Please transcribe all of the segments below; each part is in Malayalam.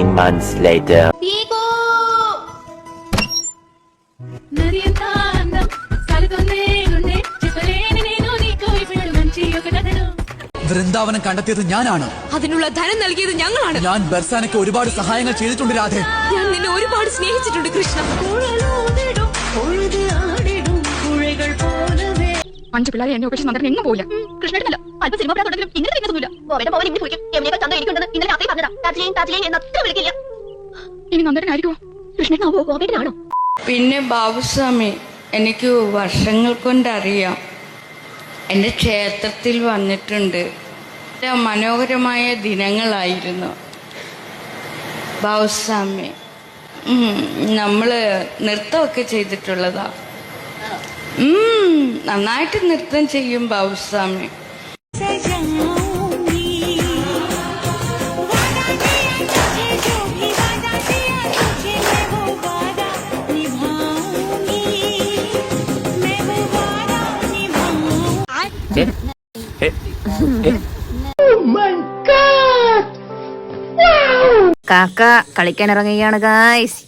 months later. വൃന്ദാവനം കണ്ടെത്തിയത് ഞാനാണ്. അതിനുള്ള ധനം നൽകിയത് ഞങ്ങളാണ്. ഞാൻ ബർസാനയ്ക്ക് ഒരുപാട് സഹായങ്ങൾ ചെയ്തിട്ടുണ്ട് രാധേ. ഞാൻ നിന്നെ ഒരുപാട് സ്നേഹിച്ചിട്ടുണ്ട് കൃഷ്ണ. അഞ്ചു പിള്ളേരെ എന്നെ ഉപേക്ഷിച്ച് നന്ദൻ എങ്ങും പോയില്ല. കൃഷ്ണനല്ല അല്പം സിനിമ തുടങ്ങിലും ഇങ്ങനെ തിരിഞ്ഞൊന്നുമില്ല. ഇനി നന്ദനായിരിക്കുമോ കൃഷ്ണനാവോ ഗോപേട്ടനാണോ? പിന്നെ ബാബുസ്വാമി എനിക്ക് വർഷങ്ങൾ കൊണ്ടറിയാം. എൻ്റെ ക്ഷേത്രത്തിൽ വന്നിട്ടുണ്ട്. മനോഹരമായ ദിനങ്ങളായിരുന്നു ബാബുസ്വാമി. നമ്മൾ നൃത്തമൊക്കെ ചെയ്തിട്ടുള്ളതാ. നന്നായിട്ട് നൃത്തം ചെയ്യും ബാബുസ്വാമി. കാക്ക കളിക്കാൻ ഇറങ്ങുകയാണ് ഗായ്സ്.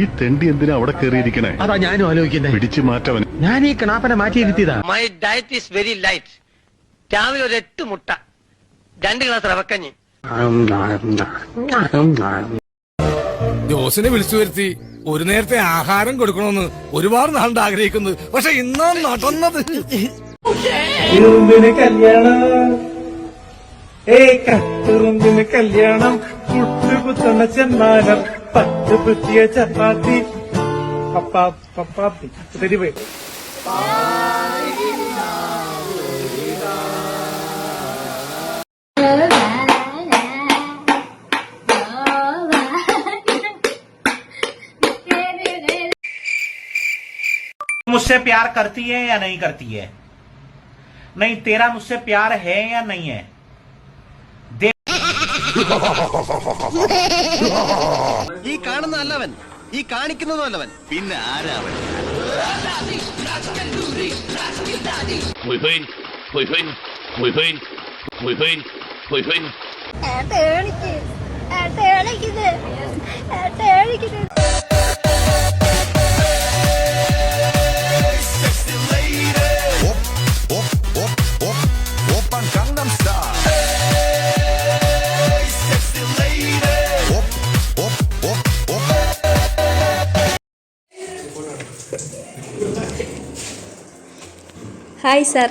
ഈ തെണ്ടി എന്തിനാ അവിടെ കയറിയിരിക്കണേ? അതാ ഞാനും ആലോചിക്കുന്നത്. പിടിച്ചു മാറ്റവൻ. ഞാൻ ഈ കണാപ്പനെ മാറ്റിയിരുത്തിയതാ. My diet is very light. രാവിലെ ഒരു 8 മുട്ട, 2 ഗ്ലാസ് റവക്കഞ്ഞി. ജോസിനെ വിളിച്ചു വരുത്തി ഒരു നേരത്തെ ആഹാരം കൊടുക്കണമെന്ന് ഒരുപാട് നാളുണ്ട് ആഗ്രഹിക്കുന്നത്. പക്ഷെ ഇന്നാ നടന്നത്. കല്യാണം കുട്ടുകുത്തണ ചെന്നാനം 10 പൃത്തിയ ചപ്പാത്തി പപ്പാപ്പി തെരുവ്. मुझसे प्यार करती है या नहीं करती है? नहीं, तेरा मुझसे प्यार है या नहीं है? ഈ കാണുന്നതല്ലവൻ, ഈ കാണിക്കുന്നതല്ലവൻ, പിന്നെ ആരാവൻ? Hi sir.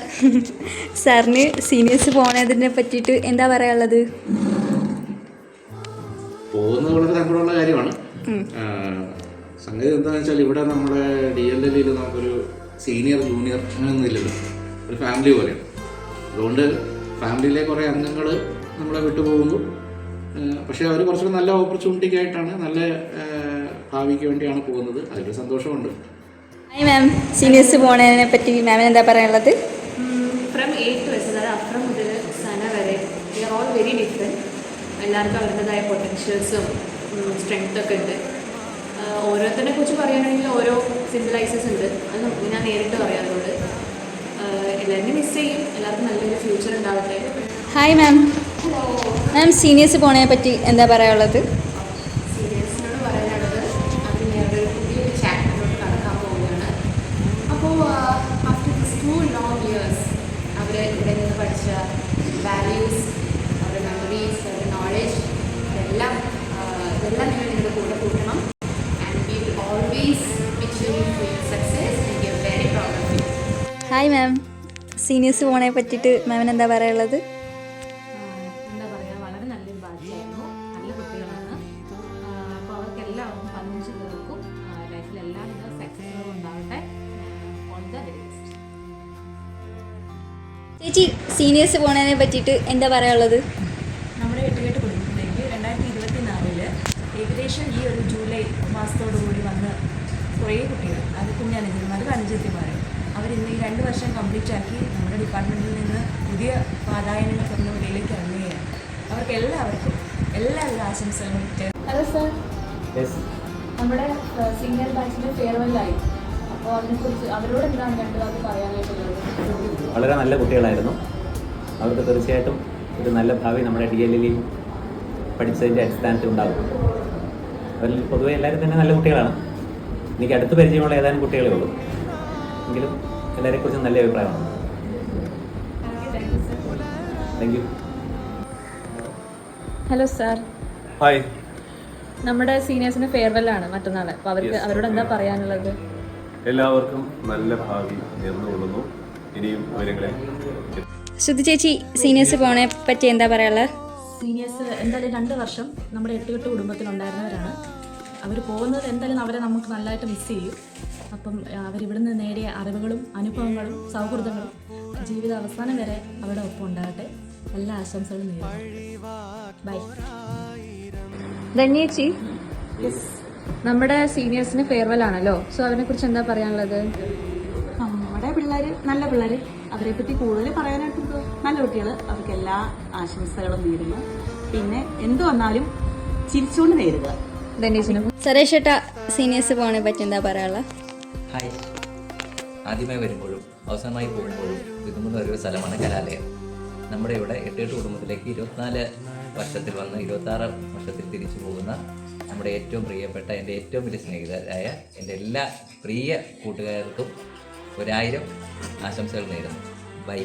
സാറിന് സീനിയേഴ്സ് പോണതിനെ പറ്റിയിട്ട് എന്താ പറയാനുള്ളത്? പോകുന്നത് വളരെ സങ്കടമുള്ള കാര്യമാണ്. സംഗതി എന്താണെന്ന് വെച്ചാൽ ഇവിടെ നമ്മുടെ DLLയിൽ നമുക്കൊരു സീനിയർ ജൂനിയർ അങ്ങനെയൊന്നും ഇല്ലല്ലോ. ഒരു ഫാമിലി പോലെയാണ്. അതുകൊണ്ട് ഫാമിലിയിലെ കുറേ അംഗങ്ങൾ നമ്മളെ വിട്ടുപോകുന്നു. പക്ഷേ അവർ കുറച്ചുകൂടി നല്ല ഓപ്പർച്യൂണിറ്റിക്കായിട്ടാണ്, നല്ല ഭാവിക്ക് വേണ്ടിയാണ് പോകുന്നത്. അതിലൊരു സന്തോഷമുണ്ട്. ഹായ് മാം, സീനിയേഴ്സ് പോണതിനെ പറ്റി മാമിന് എന്താ പറയാനുള്ളത്? ഫ്രം A to S, അതായത് അഫ്രം മുതൽ സന വരെ we are all very different. എല്ലാവർക്കും അവരുടേതായ പൊട്ടൻഷ്യൽസും സ്ട്രെങ്ത്തൊക്കെ ഉണ്ട്. ഓരോരുത്തരെ കുറിച്ച് പറയുകയാണെങ്കിൽ ഓരോ സിംബലൈസസ് ഉണ്ട്. അത് ഞാൻ നേരിട്ട് പറയാറുണ്ട്. എല്ലാവരും മിസ് ചെയ്യും. എല്ലാവർക്കും നല്ലൊരു ഫ്യൂച്ചർ ഉണ്ടാവട്ടെ. Hi ma'am. മാം, സീനിയേഴ്സ് പോണതിനെ പറ്റി എന്താ പറയാനുള്ളത്? സീനിയേഴ്സിനോട് പറയാനുള്ളത് അത് ഞങ്ങളുടെ പുതിയൊരു ചാപ്റ്ററിലോട്ട് കടക്കാൻ പോവുകയാണ്. അപ്പോൾ ആഫ്റ്റർ ദിസ് 2 long years അവർ ഇവിടെ നിന്ന് പഠിച്ച വാല്യൂസ്, അവരുടെ മെമ്മറീസ്, അവരുടെ നോളജ് ഇതെല്ലാം നിങ്ങൾ നിങ്ങളുടെ കൂടെ കൂട്ടണം. And we will always wish you for success and we are very proud of you. Hi ma'am, seniors പോണതിനെ പറ്റിയിട്ട് മാമിന് എന്താ പറയാനുള്ളത്? എന്താ പറയുക, വളരെ നല്ലൊരു ബാച്ചായിരുന്നു. നല്ല കുട്ടികളാണ്. അപ്പോൾ അവർക്കെല്ലാവർക്കും 15 പേർക്കും ലൈഫിൽ എല്ലാവിധ സക്സസ്സുകളും ഉണ്ടാവട്ടെ. All the very best. ചേച്ചി, സീനിയേഴ്സ് പോണതിനെ പറ്റിയിട്ട് എന്താ പറയാനുള്ളത്? നമ്മുടെ എട്ടുകെട്ട് കുടുംബത്തിലേക്ക് 2024 ഏകദേശം ഈ ഒരു ജൂലൈ മാസത്തോടുകൂടി വന്ന് കുറേ കുട്ടികൾ, അത് കുഞ്ഞനുജന്മാർ, അനുജത്തിമാർ, അവരിന്ന് ഈ 2 വർഷം കംപ്ലീറ്റ് ആക്കി നമ്മുടെ ഡിപ്പാർട്ട്മെൻറ്റിൽ നിന്ന് പുതിയ വാതായനങ്ങൾ തുറന്ന വഴിയിലേക്ക് ഇറങ്ങുകയാണ്. അവർക്ക് എല്ലാവർക്കും എല്ലാവിധ ആശംസകളും. ഹലോ സർ, നമ്മുടെ സീനിയർ ബാച്ചിൻ്റെ ഫെയർവെല്ലായി. അപ്പോൾ അതിനെക്കുറിച്ച് അവരോട് എന്താണ് രണ്ട് വാക്ക് പറയാനായിട്ടുള്ളത്? വളരെ നല്ല കുട്ടികളായിരുന്നു. അവർക്ക് തീർച്ചയായിട്ടും ഒരു നല്ല ഭാവി നമ്മുടെ DLL പഠിച്ചതിൻ്റെ അടിസ്ഥാനത്തിൽ ഉണ്ടാകും. അതിൽ പൊതുവെ എല്ലാവരും തന്നെ നല്ല കുട്ടികളാണ്. എനിക്ക് അടുത്ത് പരിചയമുള്ള ഏതാനും കുട്ടികളേ ഉള്ളൂ. എങ്കിലും എല്ലാവരെക്കുറിച്ചും നല്ല അഭിപ്രായമാണ്. Thank you. Hello sir, hi. നമ്മുടെ സീനിയേഴ്സിന് ഫെയർവെല്ലാണ് മറ്റന്നാൾ. അപ്പോൾ അവരോട് എന്താ പറയാനുള്ളത്? എല്ലാവർക്കും നല്ല ഭാവി നേർന്നുകൊള്ളുന്നു. ഇനിയും വിവരങ്ങളെ ശ്രുതി ചേച്ചി, സീനിയേഴ്സ് പോണെ പറ്റി എന്താ പറയാനുള്ളത്? സീനിയേഴ്സ് എന്തായാലും 2 വർഷം നമ്മുടെ 8 കുടുംബത്തിലുണ്ടായിരുന്നവരാണ്. അവർ പോകുന്നത് എന്തായാലും അവരെ നമുക്ക് നല്ലതായിട്ട് മിസ് ചെയ്യും. അപ്പം അവരിവിടുന്ന് നേടിയ അറിവുകളും അനുഭവങ്ങളും സൗഹൃദങ്ങളും ജീവിത അവസാനം വരെ അവരുടെ ഒപ്പം ഉണ്ടാകട്ടെ. എല്ലാ ആശംസകളും നേരുന്നു. ബൈ. ധന്യേച്ചി, നമ്മുടെ സീനിയേഴ്സിന് ഫെയർവെൽ ആണല്ലോ, സോ അതിനെ കുറിച്ച് എന്താ പറയാനുള്ളത്? നമ്മുടെ പിള്ളേർ നല്ല പിള്ളേർ, അവരെ പറ്റി കൂടുതൽ പറയാനായിട്ട് നല്ല കുട്ടികൾ, അവർക്ക് എല്ലാ ആശംസകളും നേരുന്നു. പിന്നെ എന്തു വന്നാലും ചിരിച്ചുകൊണ്ട് നേരുക. സുരേഷ് ഏട്ടാ, സീനിയേഴ്സ് പോണെ പറ്റി എന്താ പറയാനുള്ളത്? ഹായ്. ആദ്യമായി വരുമ്പോഴും അവസാനമായി പോകുമ്പോഴും വിതുമ്പുന്ന ഒരു സ്ഥലമാണ് കലാലയം. നമ്മുടെ ഇവിടെ 8 കുടുംബത്തിലേക്ക് 24 വർഷത്തിൽ വന്ന് 26 വർഷത്തിൽ തിരിച്ചു പോകുന്ന നമ്മുടെ ഏറ്റവും പ്രിയപ്പെട്ട എൻ്റെ ഏറ്റവും വലിയ സ്നേഹിതരായ എൻ്റെ എല്ലാ പ്രിയ കൂട്ടുകാർക്കും 1000 ആശംസകൾ നേരുന്നു. ബൈ.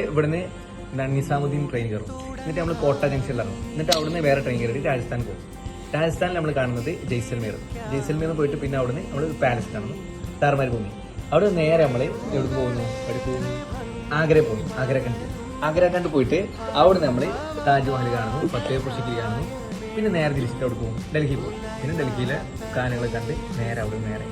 ഇവിടുന്ന് നിസാമുദ്ദീൻ ട്രെയിൻ കയറും. എന്നിട്ട് നമ്മൾ കോട്ട ജംഗ്ഷനിലിറങ്ങും. എന്നിട്ട് അവിടുന്ന് വേറെ ട്രെയിൻ കയറിയിട്ട് രാജസ്ഥാൻ പോകും. രാജസ്ഥാനിൽ നമ്മൾ കാണുന്നത് ജയ്സൽമീർ പോയിട്ട് പിന്നെ അവിടുന്ന് നമ്മൾ പാലസ് കാണുന്നു, താർമാർ ഭൂമി. അവിടെ നേരെ നമ്മൾ എവിടെ പോകുന്നു? ആഗ്ര പോകും. ആഗ്ര കണ്ട് പോയിട്ട് അവിടെ നമ്മൾ താജ്മഹൽ കാണുന്നു, ഫത്തേപൂർ സിക്രി കാണുന്നു. പിന്നെ നേരെ തിരിച്ചിട്ട് അവിടെ പോകും, ഡൽഹി പോകും. പിന്നെ ഡൽഹിയിലെ കാനകൾ കണ്ട് നേരെ അവിടെ നേരെ